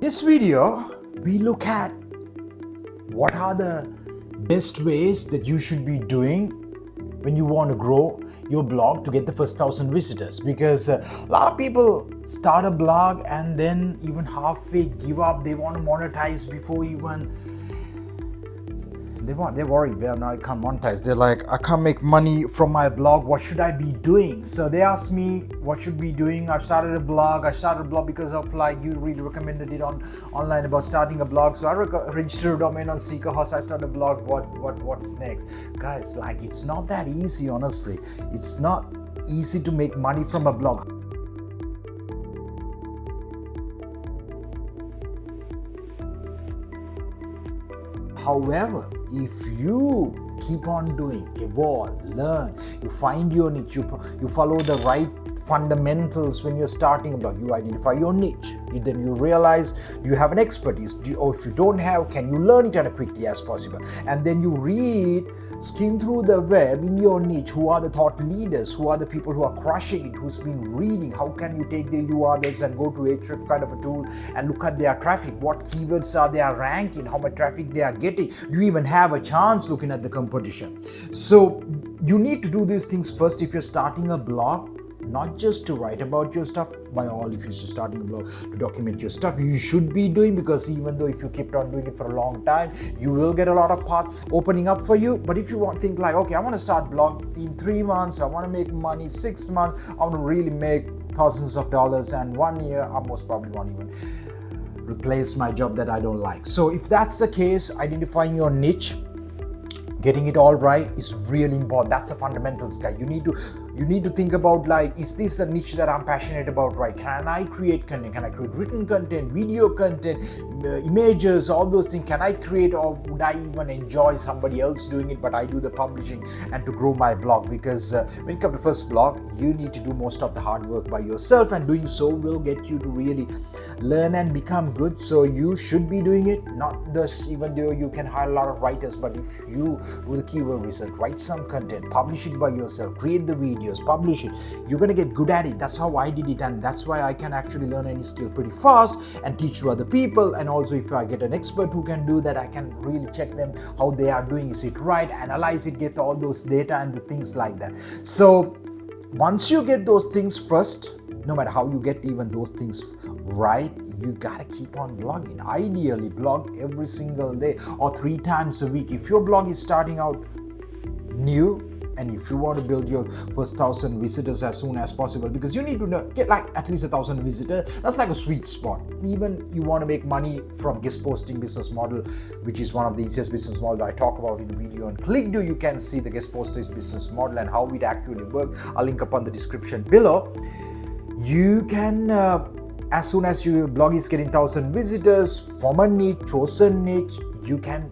This video, we look at what are the best ways that you should be doing when you want to grow your blog to get the first 1,000 visitors, because a lot of people start a blog and then even halfway give up. They want to monetize before even they're worried, well, now I can't monetize. They're like, I can't make money from my blog. What should I be doing? So they asked me, what should we be doing? I started a blog because of like you really recommended it online about starting a blog. So I registered a domain on Seekerhouse. I started a blog. What's next? Guys, like, it's not that easy, honestly. It's not easy to make money from a blog. However, if you keep on doing, evolve, learn, you find your niche, you follow the right fundamentals when you're starting a blog, you identify your niche, then you realize, do you have an expertise, or if you don't have, can you learn it as quickly as possible? And then you skim through the web in your niche, who are the thought leaders, who are the people who are crushing it, who's been reading, how can you take their URLs and go to Ahrefs kind of a tool and look at their traffic, what keywords are they ranking, how much traffic they are getting, do you even have a chance looking at the competition? So you need to do these things first if you're starting a blog. Not just to write about your stuff, by all, if you're starting a blog to document your stuff, you should be doing, because even though if you keep on doing it for a long time, you will get a lot of paths opening up for you. But if you think like, okay, I want to start blog in 3 months, I want to make money 6 months, I want to really make thousands of dollars, and 1 year, I most probably won't even replace my job that I don't like. So if that's the case, identifying your niche, getting it all right is really important. That's the fundamentals, guys. You need to think about, like, is this a niche that I'm passionate about, right? Can I create content? Can I create written content, video content, images, all those things? Can I create, or would I even enjoy somebody else doing it, but I do the publishing and to grow my blog? Because when it comes to first blog, you need to do most of the hard work by yourself, and doing so will get you to really learn and become good. So you should be doing it, not this, even though you can hire a lot of writers, but if you do the keyword research, write some content, publish it by yourself, create the videos, publish it, you're going to get good at it. That's how I did it, and that's why I can actually learn any skill pretty fast and teach to other people. And also, if I get an expert who can do that, I can really check them how they are doing, is it right, analyze it, get all those data and the things like that. So once you get those things first, no matter how you get even those things right, you gotta keep on blogging. Ideally, blog every single day or 3 times a week. If your blog is starting out new, and if you want to build your first 1,000 visitors as soon as possible, because you need to get like at least 1,000 visitors, that's like a sweet spot. Even you want to make money from guest posting business model, which is one of the easiest business models I talk about in the video on ClickDo. You can see the guest posting business model and how it actually works. I'll link up on the description below. You can as soon as your blog is getting 1,000 visitors from a niche, chosen niche, you can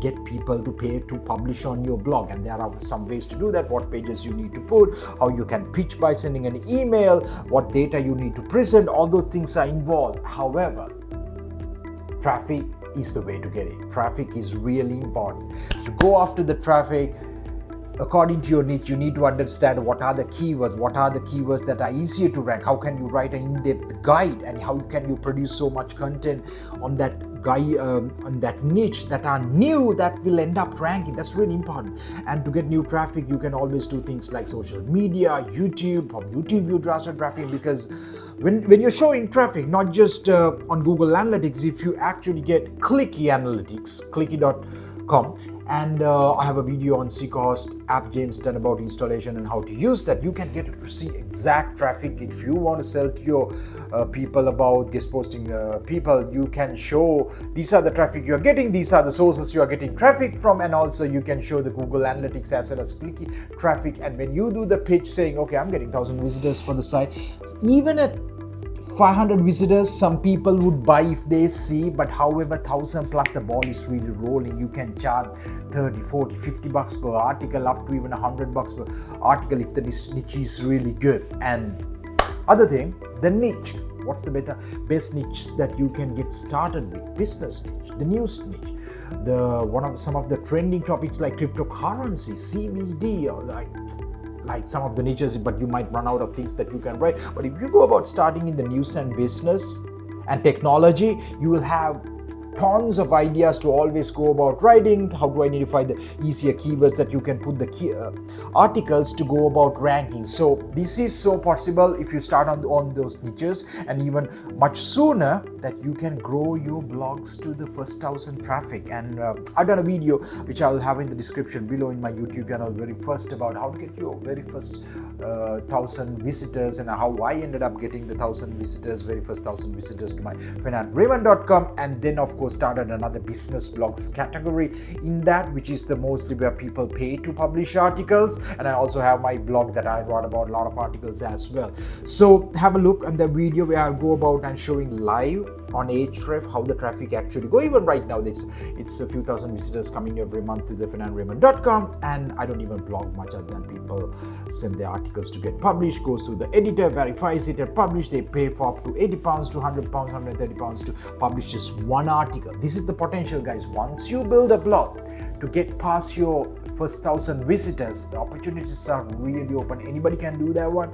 get people to pay to publish on your blog. And there are some ways to do that, what pages you need to put, how you can pitch by sending an email, what data you need to present, all those things are involved. However, traffic is the way to get it. Traffic is really important. To go after the traffic, according to your niche, you need to understand what are the keywords that are easier to rank. How can you write an in-depth guide, and how can you produce so much content on that guide, on that niche, that are new, that will end up ranking. That's really important. And to get new traffic, you can always do things like social media, YouTube. From YouTube you transfer traffic, because when you're showing traffic, not just on Google Analytics, if you actually get Clicky Analytics, clicky.com, and I have a video on Seekerhouse app James done about installation and how to use that. You can get to see exact traffic. If you want to sell to your people about guest posting people, you can show these are the traffic you're getting, these are the sources you are getting traffic from, and also you can show the Google Analytics as well as Clicky traffic. And when you do the pitch saying, okay, I'm getting 1,000 visitors for the site, even at 500 visitors, some people would buy if they see, but however 1,000 plus, the ball is really rolling. You can charge 30, 40, 50 bucks per article, up to even 100 bucks per article if the niche is really good. And other thing, the niche. What's the best niche that you can get started with? Business niche, the news niche, some of the trending topics like cryptocurrency, CBD, or like some of the niches, but you might run out of things that you can write. But if you go about starting in the news and business, and technology, you will have tons of ideas to always go about writing, how to identify the easier keywords that you can put the key articles to go about ranking. So this is so possible if you start on those niches, and even much sooner that you can grow your blogs to the first 1,000 traffic. And I've done a video which I'll have in the description below in my YouTube channel very first about how to get your very first 1,000 visitors, and how I ended up getting the 1,000 visitors, very first 1,000 visitors to my finandraymond.com, and then of course started another business blogs category in that, which is the mostly where people pay to publish articles. And I also have my blog that I wrote about a lot of articles as well. So have a look on the video where I go about and showing live on Ahrefs how the traffic actually go. Even right now it's a few thousand visitors coming every month to the finandraymond.com, and I don't even blog much other than people send their articles to get published, goes through the editor, verifies it and publish. They pay for up to £80 to £100, £130 to publish just one article. This is the potential, guys. Once you build a blog to get past your first 1,000 visitors, the opportunities are really open. Anybody can do that one.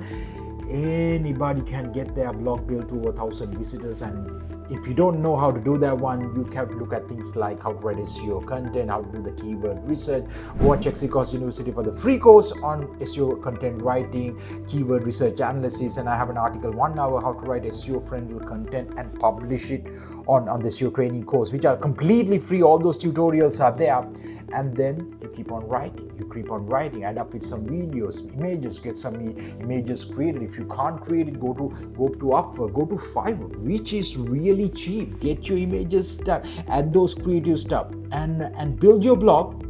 Anybody can get their blog built to 1,000 visitors. And if you don't know how to do that one, you can look at things like how to write SEO content, how to do the keyword research. Watch Exicos University for the free course on SEO content writing, keyword research analysis, and I have an article 1 hour how to write SEO friendly content and publish it on the SEO training course, which are completely free. All those tutorials are there. And then you keep on writing, add up with some videos, images, get some images created. If you can't create it, go to Upwork, go to Fiverr, which is really cheap. Get your images done, add those creative stuff, and build your blog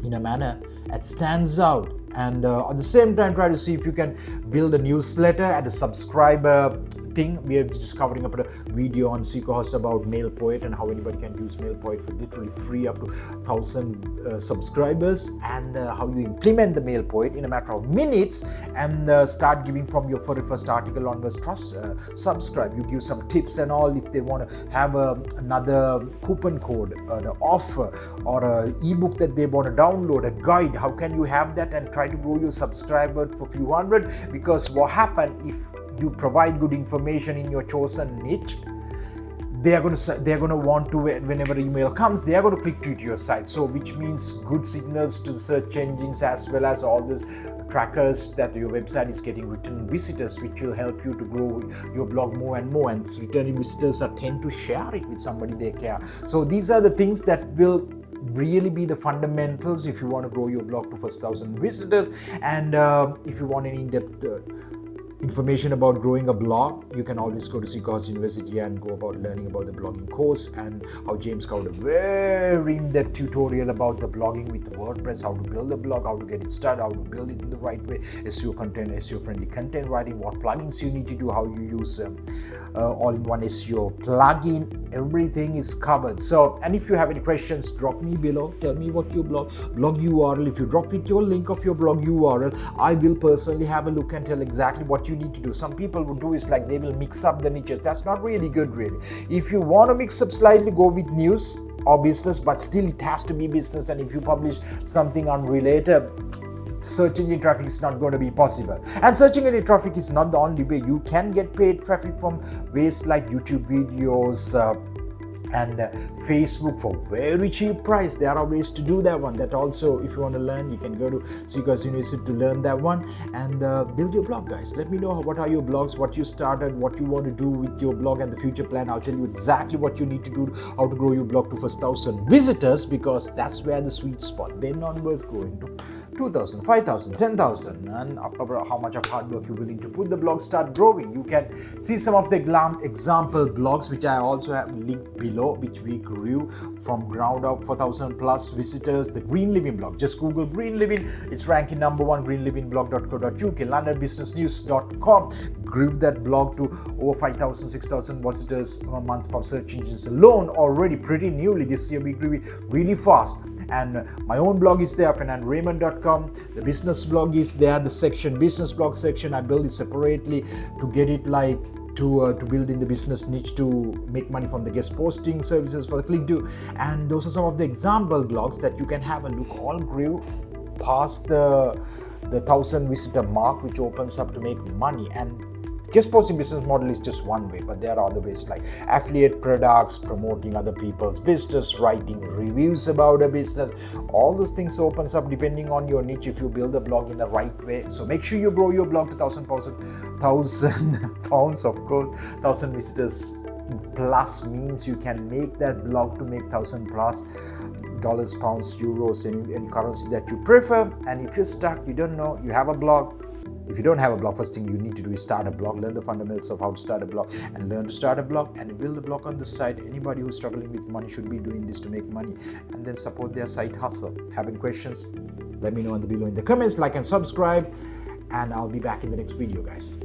in a manner that stands out. And at the same time, try to see if you can build a newsletter and a subscriber thing. We are just covering up a video on SEO about Mail Poet and how anybody can use Mail Poet for literally free up to 1,000 subscribers, and how you implement the Mail Poet in a matter of minutes, and start giving from your very first article onwards. Subscribe. You give some tips and all. If they want to have another coupon code, an offer, or an ebook that they want to download, a guide, how can you have that and try to grow your subscriber for a few hundred? Because what happens if you provide good information in your chosen niche, they are going to want to, whenever email comes, they are going to click to your site. So which means good signals to the search engines, as well as all the trackers that your website is getting return visitors, which will help you to grow your blog more and more. And returning visitors tend to share it with somebody they care. So these are the things that will really be the fundamentals if you want to grow your blog to first 1,000 visitors. And if you want an in-depth information about growing a blog, you can always go to SEO University and go about learning about the blogging course, and how James covered a very in-depth tutorial about the blogging with WordPress, how to build a blog, how to get it started, how to build it in the right way, SEO content, SEO friendly content writing, what plugins you need to do, how you use all-in-one SEO plugin. Everything is covered. So, and if you have any questions, drop me below. Tell me what your blog URL. If you drop with your link of your blog URL, I will personally have a look and tell exactly what you need to do. Some people would do is like they will mix up the niches. That's not really good, really. If you want to mix up slightly, go with news or business, but still it has to be business. And if you publish something unrelated, search engine traffic is not going to be possible. And search engine traffic is not the only way. You can get paid traffic from ways like YouTube videos and Facebook for very cheap price. There are ways to do that one. That also, if you want to learn, you can go to SEO University to learn that one, and build your blog, guys. Let me know what are your blogs, what you started, what you want to do with your blog, and the future plan. I'll tell you exactly what you need to do, how to grow your blog to first 1,000 visitors, because that's where the sweet spot. Then onwards, growing to 2,000, 5,000, 10,000, and how much of hard work you're willing to put the blog start growing. You can see some of the example blogs, which I also have linked below, which we grew from ground up for 1,000 plus visitors. The Green Living blog, just Google Green Living, it's ranking number 1, greenlivingblog.co.uk. londonbusinessnews.com grew that blog to over 5,000, 6,000 visitors a month from search engines alone already, pretty newly. This year we grew it really fast. And my own blog is there, finandraymond.com. The business blog is there, the business blog section. I built it separately to get it like to build in the business niche to make money from the guest posting services for the click-do. And those are some of the example blogs that you can have a look. All grew past the 1,000 visitor mark, which opens up to make money. And Guest posting business model is just one way, but there are other ways like affiliate products, promoting other people's business, writing reviews about a business. All those things opens up depending on your niche if you build a blog in the right way. So make sure you grow your blog to 1,000 pounds, of course. 1,000 visitors plus means you can make that blog to make 1,000 plus dollars, pounds, euros, any currency that you prefer. And if you're stuck, you don't know, you have a blog. If you don't have a blog, first thing you need to do is start a blog, learn the fundamentals of how to start a blog, and learn to start a blog and build a blog on the side. Anybody who's struggling with money should be doing this to make money and then support their side hustle. Having questions? Let me know below in the comments, like and subscribe, and I'll be back in the next video, guys.